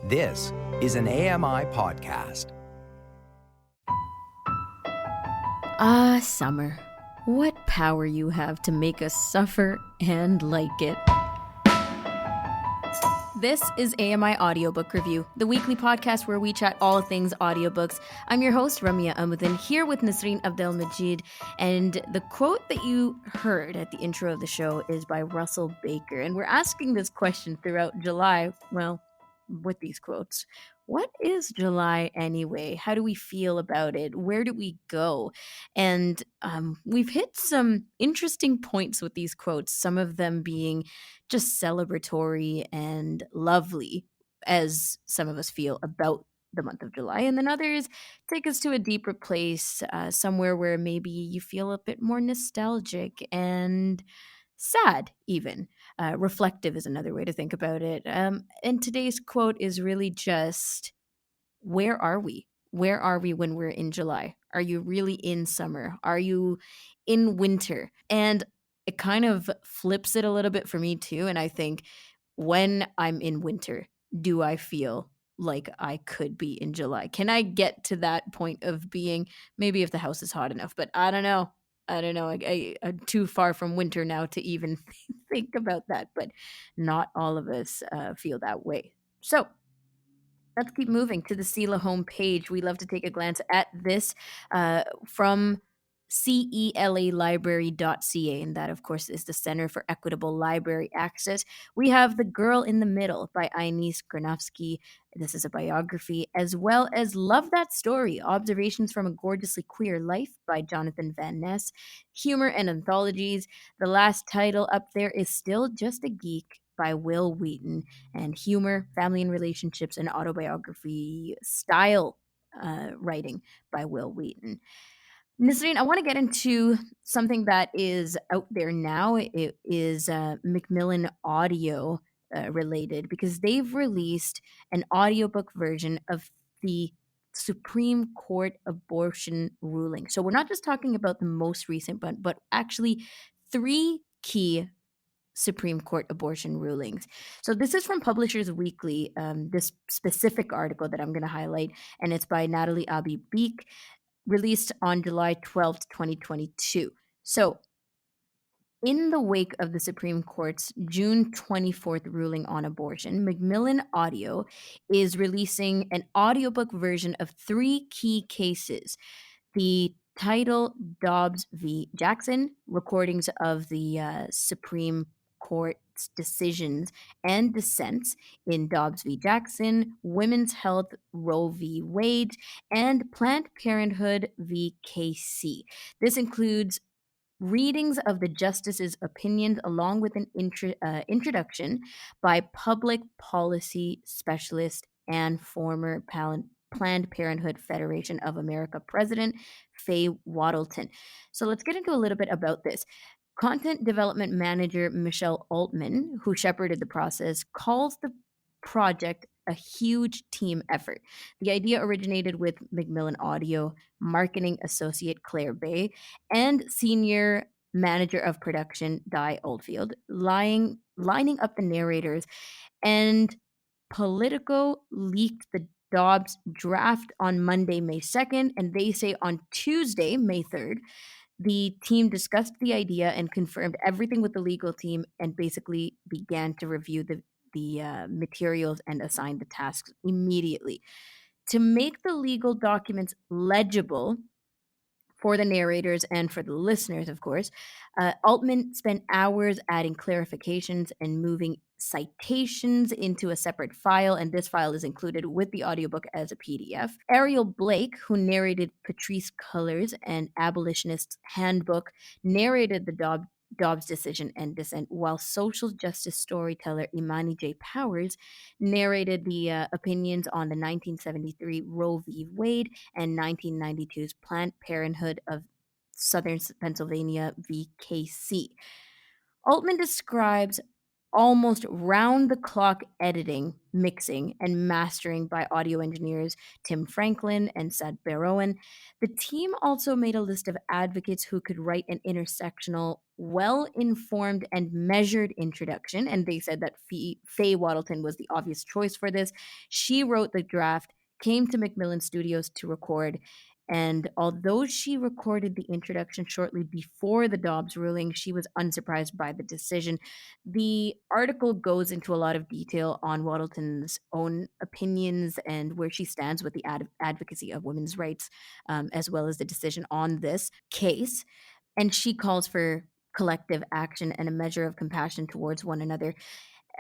This is an AMI podcast. Ah, summer. What power you have to make us suffer and like it. This is AMI Audiobook Review, the weekly podcast where we chat all things audiobooks. I'm your host, Ramya Amuddin, here with Nasreen Abdelmajid, and the quote that you heard at the intro of the show is by Russell Baker, and we're asking this question throughout July, well, with these quotes. What is July anyway? How do we feel about it? Where do we go? And we've hit some interesting points with these quotes, some of them being just celebratory and lovely, as some of us feel about the month of July. And then others take us to a deeper place, somewhere where maybe you feel a bit more nostalgic and sad, even. Reflective is another way to think about it. And today's quote is really just, where are we? Where are we when we're in July? Are you really in summer? Are you in winter? And it kind of flips it a little bit for me too. And I think, when I'm in winter, do I feel like I could be in July? Can I get to that point of being, maybe if the house is hot enough, but I don't know. I'm too far from winter now to even think about that, but not all of us feel that way. So let's keep moving to the CELA homepage. We love to take a glance at this from celalibrary.ca, and that, of course, is the Center for Equitable Library Access. We have The Girl in the Middle by Ines Granovsky. This is a biography, as well as Love That Story, Observations from a Gorgeously Queer Life by Jonathan Van Ness. Humor and Anthologies. The last title up there is Still Just a Geek by Will Wheaton, and humor, family and relationships, and autobiography style writing by Will Wheaton. Nisreen, I want to get into something that is out there now. It is Macmillan Audio related, because they've released an audiobook version of the Supreme Court abortion ruling. So we're not just talking about the most recent, but actually 3 key Supreme Court abortion rulings. So this is from Publishers Weekly, this specific article that I'm going to highlight, and it's by Natalie Abi-Beek, released on July 12th, 2022. So in the wake of the Supreme Court's June 24th ruling on abortion, Macmillan Audio is releasing an audiobook version of 3 key cases. The title, Dobbs v. Jackson, recordings of the Supreme Court's decisions and dissents in Dobbs v. Jackson, Women's Health, Roe v. Wade, and Planned Parenthood v. KC. This includes readings of the justices' opinions, along with an introduction by public policy specialist and former Planned Parenthood Federation of America president, Faye Waddleton. So let's get into a little bit about this. Content development manager Michelle Altman, who shepherded the process, calls the project a huge team effort. The idea originated with Macmillan Audio marketing associate Claire Bay and senior manager of production Di Oldfield, lining up the narrators, and Politico leaked the Dobbs draft on Monday, May 2nd, and they say on Tuesday, May 3rd, the team discussed the idea and confirmed everything with the legal team, and basically began to review the materials and assign the tasks immediately. To make the legal documents legible for the narrators and for the listeners, of course, Altman spent hours adding clarifications and moving citations into a separate file, and this file is included with the audiobook as a PDF. Ariel Blake, who narrated Patrice Cullors and Abolitionist's Handbook, narrated the Dobbs decision and dissent, while social justice storyteller Imani J. Powers narrated the opinions on the 1973 Roe v. Wade and 1992's Planned Parenthood of Southern Pennsylvania v. KC. Altman describes almost round the clock editing, mixing, and mastering by audio engineers Tim Franklin and Sad Barowan. The team also made a list of advocates who could write an intersectional, well informed, and measured introduction. And they said that Faye Waddleton was the obvious choice for this. She wrote the draft, came to Macmillan Studios to record. And although she recorded the introduction shortly before the Dobbs ruling, she was unsurprised by the decision. The article goes into a lot of detail on Waddleton's own opinions and where she stands with the advocacy of women's rights, as well as the decision on this case. And she calls for collective action and a measure of compassion towards one another.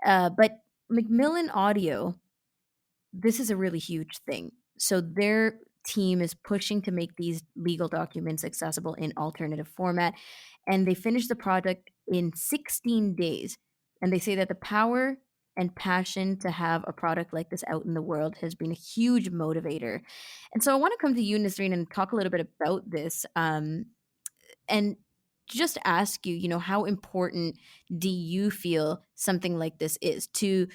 But Macmillan Audio, this is a really huge thing. So their team is pushing to make these legal documents accessible in alternative format, and they finished the project in 16 days. And they say that the power and passion to have a product like this out in the world has been a huge motivator. And so I want to come to you, Nasreen, and talk a little bit about this. And just ask you, how important do you feel something like this is to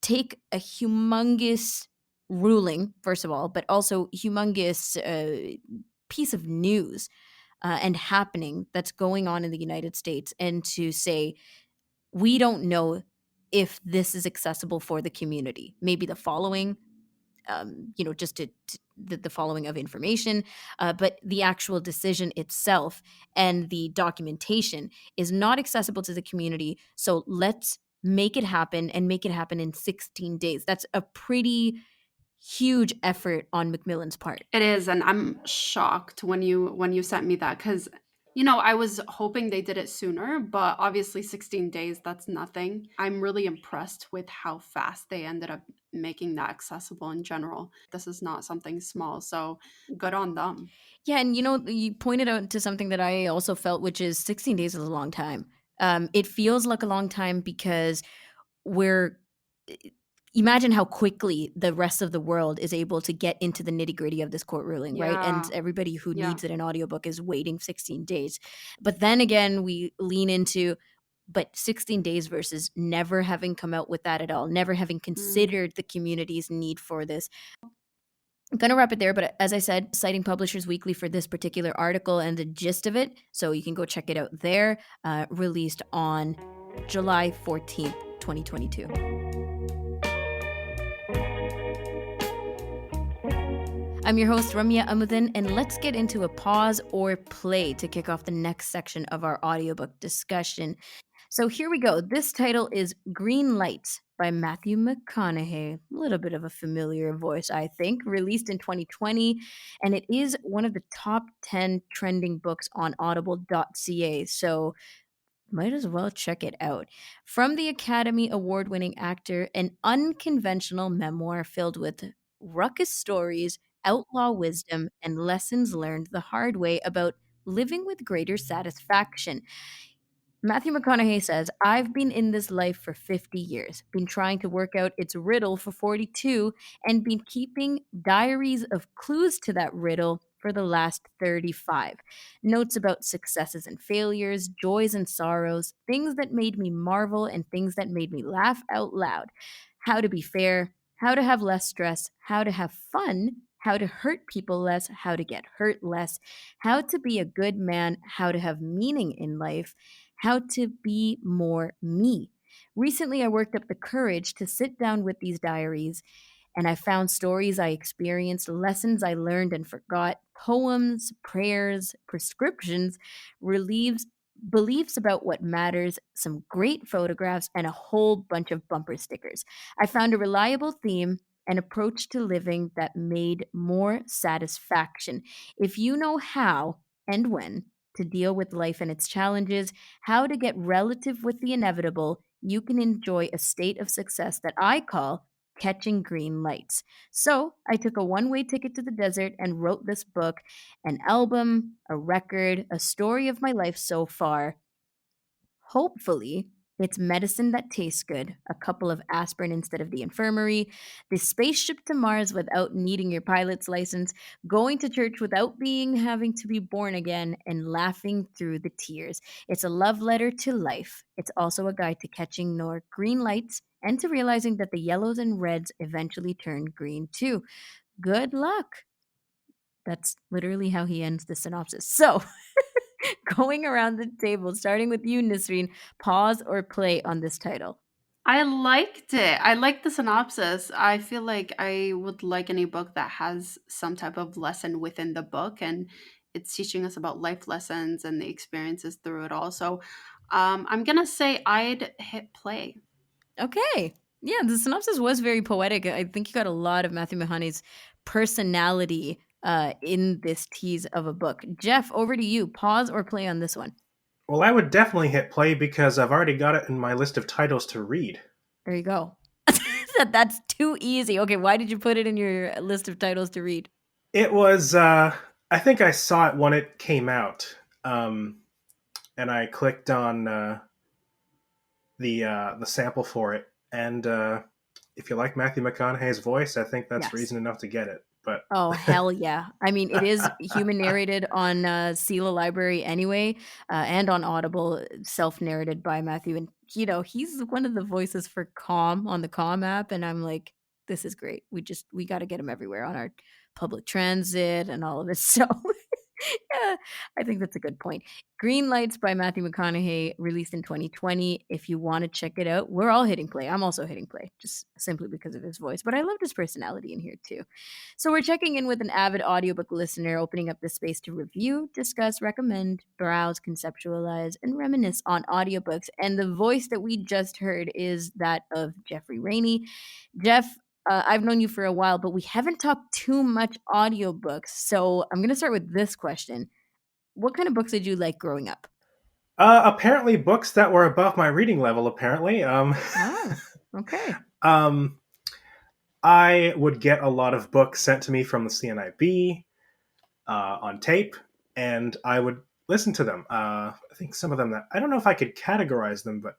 take a humongous ruling, first of all, but also humongous piece of news and happening that's going on in the United States, and to say, we don't know if this is accessible for the community. Maybe the following, just the following of information, but the actual decision itself and the documentation is not accessible to the community. So let's make it happen, and make it happen in 16 days. That's a pretty huge effort on Macmillan's part. It is, and I'm shocked when you sent me that, because I was hoping they did it sooner, but obviously 16 days, that's nothing. I'm really impressed with how fast they ended up making that accessible in general. This is not something small, so good on them. Yeah, and you pointed out to something that I also felt, which is 16 days is a long time. It feels like a long time because we're imagine how quickly the rest of the world is able to get into the nitty-gritty of this court ruling, right? And everybody who needs it in audiobook is waiting 16 days. But then again, we lean into, but 16 days versus never having come out with that at all, never having considered the community's need for this. I'm going to wrap it there, but as I said, citing Publishers Weekly for this particular article and the gist of it, so you can go check it out there, released on July 14th, 2022. I'm your host, Ramya Amuddin, and let's get into a pause or play to kick off the next section of our audiobook discussion. So here we go. This title is Greenlights by Matthew McConaughey. A little bit of a familiar voice, I think, released in 2020, and it is one of the top 10 trending books on audible.ca, so might as well check it out. From the Academy Award-winning actor, an unconventional memoir filled with ruckus stories, outlaw wisdom, and lessons learned the hard way about living with greater satisfaction. Matthew McConaughey says, I've been in this life for 50 years, been trying to work out its riddle for 42, and been keeping diaries of clues to that riddle for the last 35. Notes about successes and failures, joys and sorrows, things that made me marvel and things that made me laugh out loud. How to be fair, how to have less stress, how to have fun, how to hurt people less, how to get hurt less, how to be a good man, how to have meaning in life, how to be more me. Recently, I worked up the courage to sit down with these diaries, and I found stories I experienced, lessons I learned and forgot, poems, prayers, prescriptions, beliefs about what matters, some great photographs, and a whole bunch of bumper stickers. I found a reliable theme, an approach to living that made more satisfaction. If you know how and when to deal with life and its challenges, how to get relative with the inevitable, you can enjoy a state of success that I call catching green lights. So I took a one-way ticket to the desert and wrote this book, an album, a record, a story of my life so far. Hopefully, It's medicine that tastes good, a couple of aspirin instead of the infirmary, the spaceship to Mars without needing your pilot's license, going to church without having to be born again, and laughing through the tears. It's a love letter to life. It's also a guide to catching your green lights and to realizing that the yellows and reds eventually turn green too. Good luck. That's literally how he ends the synopsis. So, going around the table, starting with you, Nisreen, pause or play on this title. I liked it. I liked the synopsis. I feel like I would like any book that has some type of lesson within the book, and it's teaching us about life lessons and the experiences through it all. So I'm going to say I'd hit play. Okay. Yeah, the synopsis was very poetic. I think you got a lot of Matthew McConaughey's personality in this tease of a book. Jeff, over to you. Pause or play on this one. Well, I would definitely hit play because I've already got it in my list of titles to read. There you go. That's too easy. Okay, why did you put it in your list of titles to read? It was, I think I saw it when it came out, and I clicked on the sample for it. And if you like Matthew McConaughey's voice, I think that's Yes. reason enough to get it. But Oh, hell yeah. I mean, it is human narrated on Sela Library anyway, and on Audible, self-narrated by Matthew. And, he's one of the voices for Calm on the Calm app. And I'm like, this is great. We got to get him everywhere on our public transit and all of it. So yeah, I think that's a good point. Greenlights by Matthew McConaughey, released in 2020. If you want to check it out, we're all hitting play. I'm also hitting play, just simply because of his voice. But I loved his personality in here too. So we're checking in with an avid audiobook listener, opening up the space to review, discuss, recommend, browse, conceptualize, and reminisce on audiobooks. And the voice that we just heard is that of Jeffery Reiney. Jeff, I've known you for a while, but we haven't talked too much audiobooks. So I'm going to start with this question. What kind of books did you like growing up? apparently books that were above my reading level, apparently. Oh, okay. I would get a lot of books sent to me from the CNIB on tape, and I would listen to them. I think some of them that I don't know if I could categorize them, but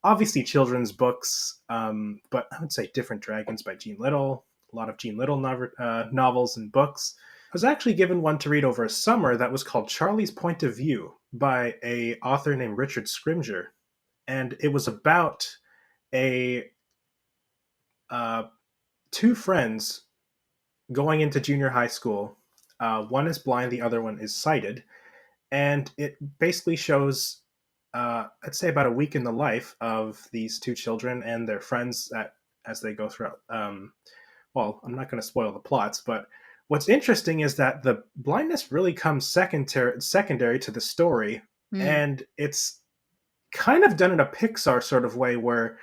obviously children's books. But I would say Different Dragons by Jean Little, a lot of Jean Little novels and books. I was actually given one to read over a summer that was called Charlie's Point of View by a author named Richard Scrimger, and it was about a two friends going into junior high school. One is blind, the other one is sighted, and it basically shows, I'd say, about a week in the life of these two children and their friends as they go throughout. Well, I'm not going to spoil the plots, but what's interesting is that the blindness really comes secondary to the story, and it's kind of done in a Pixar sort of way where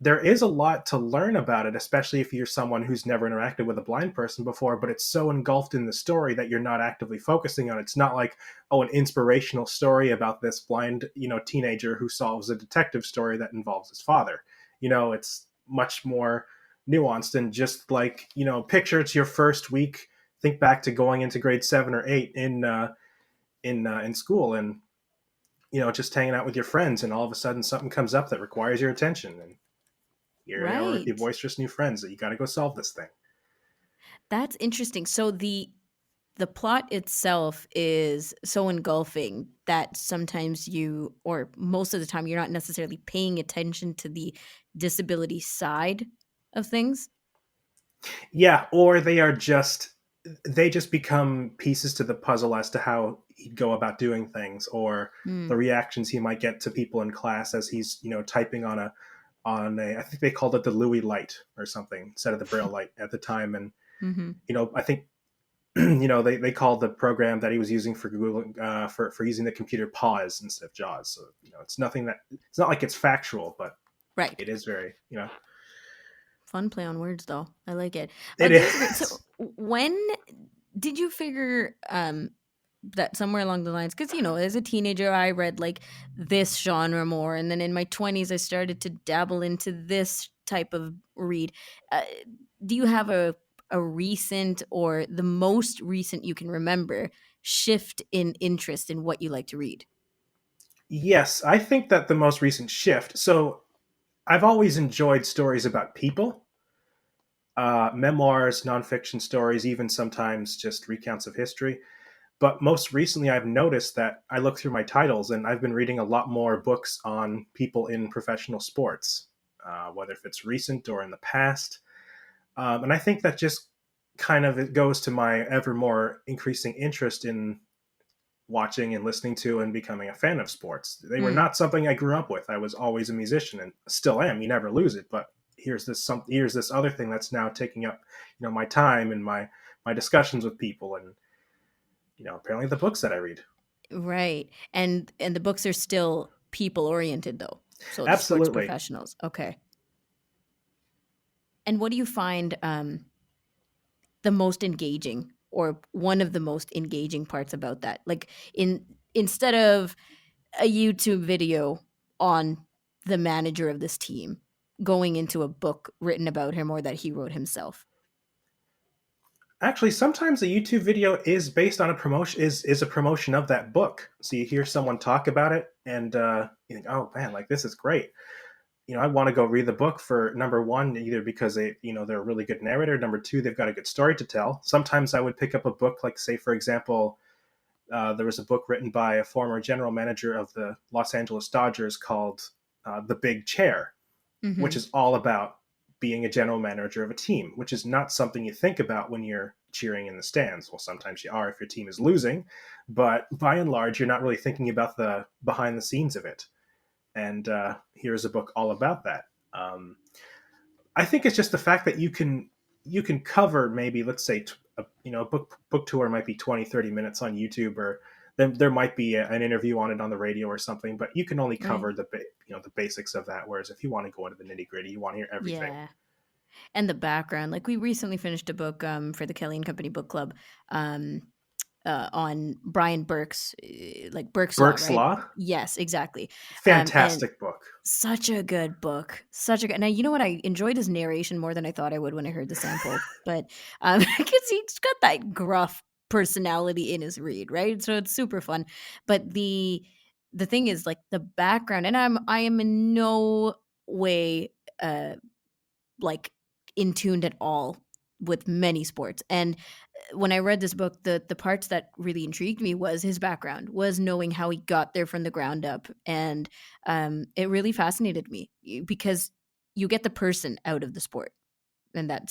there is a lot to learn about it, especially if you're someone who's never interacted with a blind person before, but it's so engulfed in the story that you're not actively focusing on it. It's not like, oh, an inspirational story about this blind, teenager who solves a detective story that involves his father. It's much more nuanced and just like, picture it's your first week. Think back to going into grade 7 or 8 in school, and just hanging out with your friends, and all of a sudden something comes up that requires your attention, and you're with your boisterous new friends that you got to go solve this thing. That's interesting. So the plot itself is so engulfing that sometimes you, or most of the time, you're not necessarily paying attention to the disability side of things. Yeah, or they just become pieces to the puzzle as to how he'd go about doing things, or the reactions he might get to people in class as he's typing on a I think they called it the Louis light or something instead of the Braille light at the time, and I think they called the program that he was using for Google for using the computer Pause instead of JAWS. So it's not like it's factual, but right, it is very fun play on words, though. I like it. It is. So when did you figure that somewhere along the lines, because as a teenager I read like this genre more, and then in my 20s I started to dabble into this type of read. Do you have a recent, or the most recent you can remember, shift in interest in what you like to read? Yes, I think that the most recent shift. So I've always enjoyed stories about people, memoirs, nonfiction stories, even sometimes just recounts of history. But most recently, I've noticed that I look through my titles and I've been reading a lot more books on people in professional sports, whether if it's recent or in the past. And I think that just kind of it goes to my ever more increasing interest in watching and listening to and becoming a fan of sports. They were Mm, not something I grew up with. I was always a musician and still am. You never lose it. But here's this other thing that's now taking up my time and my discussions with people and apparently the books that I read. right. And the books are still people oriented though. So the sports Absolutely. professionals. Okay. And what do you find the most engaging or one of the most engaging parts about that? Like instead of a YouTube video on the manager of this team going into a book written about him or that he wrote himself. Actually, sometimes a YouTube video is based on a promotion is a promotion of that book. So you hear someone talk about it, and you think, "Oh man, like this is great." I want to go read the book for number one, either because they're a really good narrator. Number two, they've got a good story to tell. Sometimes I would pick up a book, like say, for example, there was a book written by a former general manager of the Los Angeles Dodgers called "The Big Chair," which Mm-hmm. is all about being a general manager of a team, which is not something you think about when you're cheering in the stands. Well, sometimes you are if your team is losing, but by and large, you're not really thinking about the behind the scenes of it. And here's a book all about that. I think it's just the fact that you can cover maybe, let's say, a book tour might be 20-30 minutes on YouTube, or there might be an interview on it on the radio or something, but you can only Right. cover the basics of that. Whereas if you want to go into the nitty gritty, you want to hear everything. Yeah. And the background. Like we recently finished a book for the Kelly and Company book club um, on Brian Burke's, like Burke's Law, Burke's right? Law, Yes, exactly. And fantastic book. such a good book. Such a good. Now you know what? I enjoyed his narration more than I thought I would when I heard the sample. But because he's got that gruff personality in his read, right? So it's super fun. But the thing is, like the background, and I am in no way like in tuned at all with many sports. And when I read this book, the parts that really intrigued me was his background, was knowing how he got there from the ground up, and it really fascinated me because you get the person out of the sport, and that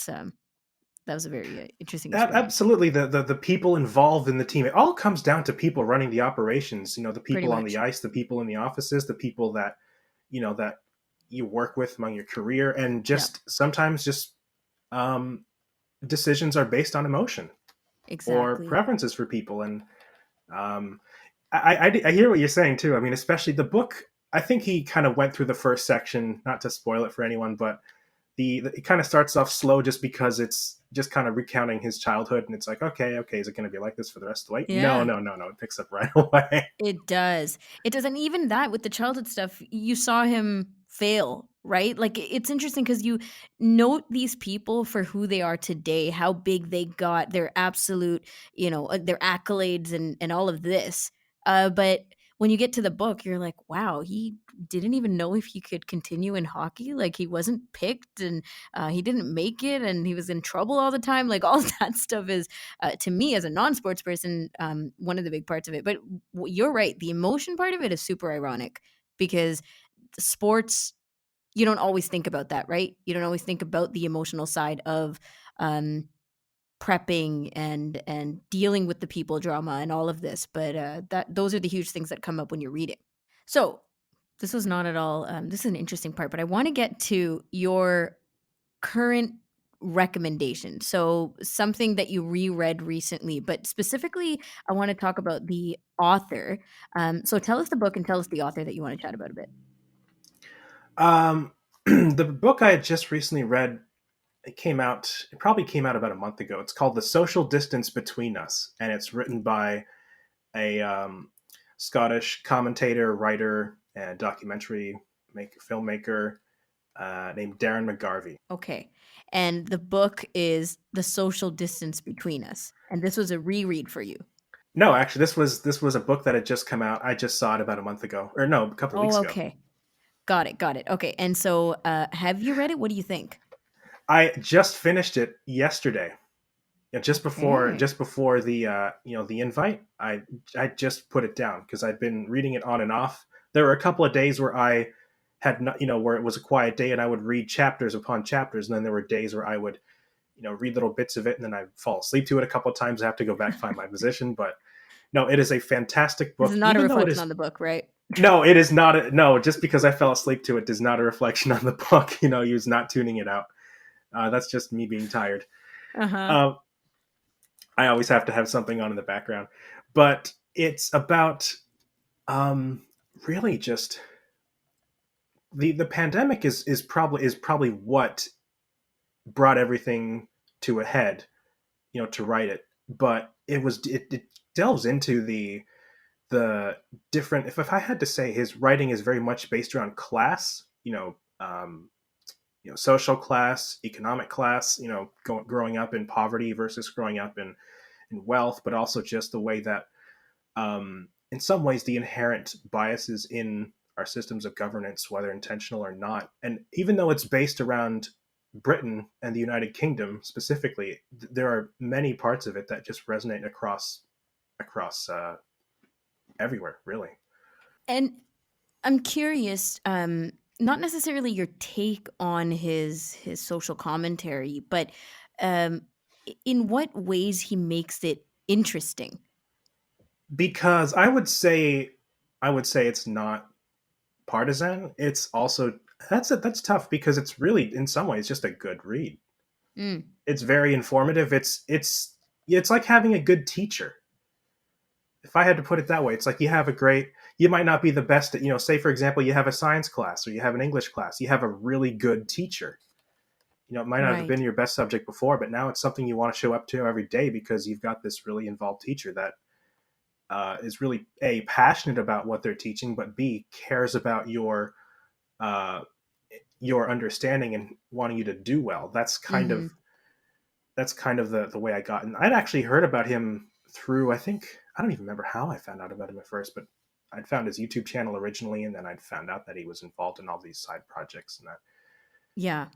was a very interesting experience. Absolutely, the people involved in the team. It all comes down to people running the operations. The Pretty people on the much, ice, the people in the offices, the people that you work with among your career, and yeah, just sometimes just um, decisions are based on emotion or exactly. preferences for people. And um, I hear what you're saying too. I mean, especially the book. I think he kind of went through the first section, not to spoil it for anyone, but it kind of starts off slow just because it's just kind of recounting his childhood, and it's like, okay, is it going to be like this for the rest of the way? No, Yeah. no, no, no. It picks up right away. It does. It does. And even that with the childhood stuff, you saw him fail, right? Like it's interesting because you note these people for who they are today, how big they got, their absolute, their accolades and all of this. But when you get to the book, you're like, wow, he didn't even know if he could continue in hockey. Like he wasn't picked and he didn't make it and he was in trouble all the time. Like all that stuff is, to me as a non-sports person, one of the big parts of it. But you're right. The emotion part of it is super ironic because sports, you don't always think about that, right? You don't always think about the emotional side of um, prepping and dealing with the people drama and all of this. But that those are the huge things that come up when you're reading. So this was not at all. This is an interesting part, but I want to get to your current recommendation. So something that you reread recently, but specifically, I want to talk about the author. So tell us the book and tell us the author that you want to chat about a bit. The book I had just recently read, it probably came out about a month ago. It's called The Social Distance Between Us, and it's written by a Scottish commentator, writer, and documentary filmmaker named Darren McGarvy. Okay. And the book is The Social Distance Between Us. And this was a reread for you. No, actually, this was a book that had just come out. I just saw it about a month ago, or no, a couple Oh, weeks ago. okay. Got it. Got it. Okay. And so, have you read it? What do you think? I just finished it yesterday. Okay. Just before the the invite. I just put it down because I'd been reading it on and off. There were a couple of days where I had not, where it was a quiet day and I would read chapters upon chapters, and then there were days where I would read little bits of it, and then I'd fall asleep to it a couple of times. I have to go back, find my position. But no, it is a fantastic This is book, not a even though it reflection is. on the book, right? No, it is not. No, just because I fell asleep to it is not a reflection on the book. He was not tuning it out. That's just me being tired. Uh huh. Uh, I always have to have something on in the background, but it's about um, really just the pandemic is probably what brought everything to a head, to write it. But it delves into the different. If I had to say, his writing is very much based around class, social class, economic class, growing up in poverty versus growing up in wealth, but also just the way that, in some ways, the inherent biases in our systems of governance, whether intentional or not. And even though it's based around Britain and the United Kingdom specifically, there are many parts of it that just resonate across everywhere, really. And I'm curious, not necessarily your take on his social commentary, but um, in what ways he makes it interesting. Because I would say it's not partisan. It's also that's tough because it's really, in some ways, just a good read. Mm, It's very informative. It's like having a good teacher. If I had to put it that way, it's like you might not be the best at, say for example, you have a science class or you have an English class, you have a really good teacher. It might not have been right. your best subject before, but now it's something you want to show up to every day because you've got this really involved teacher that is really, A, passionate about what they're teaching, but B, cares about uh, your understanding and wanting you to do well. Mm-hmm. That's kind of the way I got. And I'd actually heard about him through, I don't even remember how I found out about him at first, but I'd found his YouTube channel originally, and then I'd found out that he was involved in all these side projects and that. Yeah,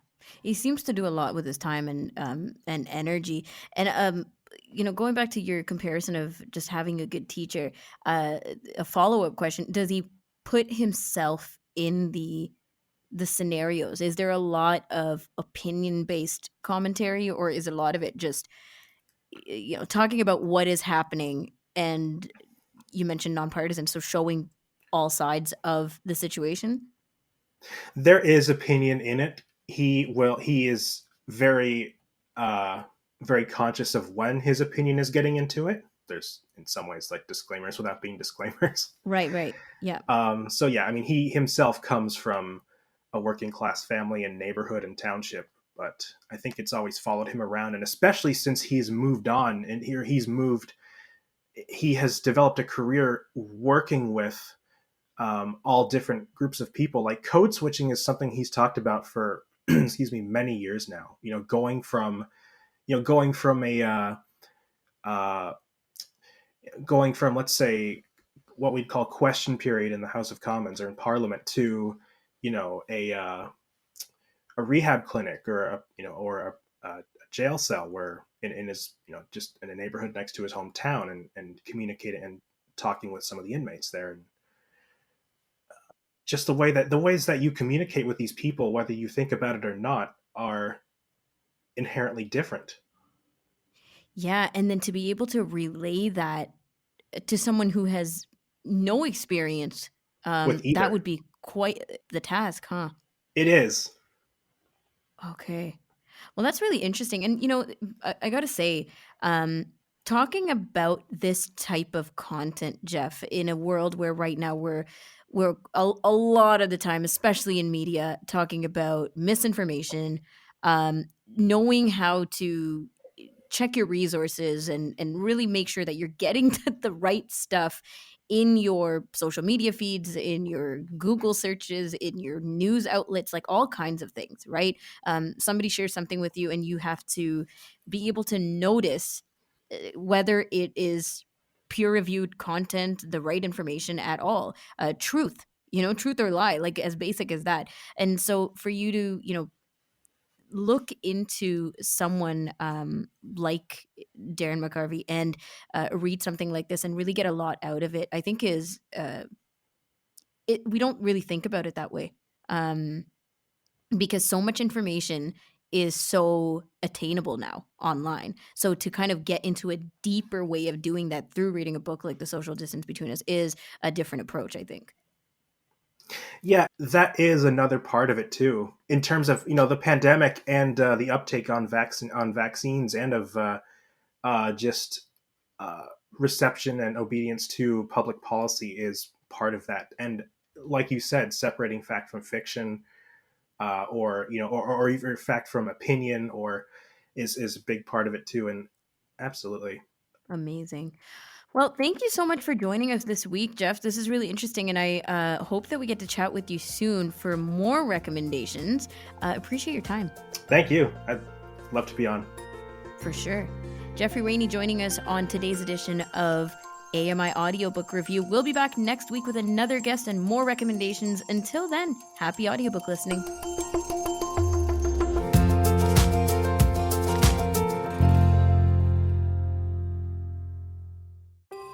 he seems to do a lot with his time and energy. And going back to your comparison of just having a good teacher, uh, a follow up question: does he put himself in the scenarios? Is there a lot of opinion based commentary, or is a lot of it just talking about what is happening? And you mentioned nonpartisan, so showing all sides of the situation. There is opinion in it. He is very very conscious of when his opinion is getting into it. There's, in some ways, like disclaimers without being disclaimers. Right, right. Yeah. So yeah, I mean, he himself comes from a working class family and neighborhood and township, but I think it's always followed him around, and especially since he's moved on and he has developed a career working with all different groups of people. Like, code switching is something he's talked about for excuse me, many years now. Going from a uh, going from, let's say, what we'd call question period in the House of Commons or in Parliament to, a rehab clinic or a jail cell, where in his, just in a neighborhood next to his hometown, and communicating and talking with some of the inmates there. And just the ways that you communicate with these people, whether you think about it or not, are inherently different Yeah, and then to be able to relay that to someone who has no experience, with that either. would be quite the task, huh? It is. Okay. Well, that's really interesting. And I got to say, um, talking about this type of content, Jeff, in a world where right now we're a lot of the time, especially in media, talking about misinformation, knowing how to check your resources and really make sure that you're getting the right stuff in your social media feeds, in your Google searches, in your news outlets, like all kinds of things, right? Somebody shares something with you and you have to be able to notice whether it is peer-reviewed content, the right information at all. Truth, truth or lie, like as basic as that. And so for you to, look into someone like Darren McGarvy and read something like this and really get a lot out of it, I think is we don't really think about it that way, because so much information is so attainable now online. So to kind of get into a deeper way of doing that through reading a book like The Social Distance Between Us is a different approach, I think. Yeah, that is another part of it too, in terms of the pandemic and the uptake on vaccines and of just reception and obedience to public policy is part of that. And like you said, separating fact from fiction, or even fact from opinion, or is a big part of it too. And absolutely Amazing. Well, thank you so much for joining us this week, Jeff. This is really interesting, and I hope that we get to chat with you soon for more recommendations. Appreciate your time. Thank you. I'd love to be on. For sure. Jeffery Reiney joining us on today's edition of AMI Audiobook Review. We'll be back next week with another guest and more recommendations. Until then, happy audiobook listening.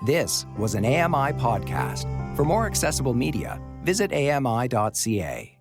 This was an AMI podcast. For more accessible media, visit ami.ca.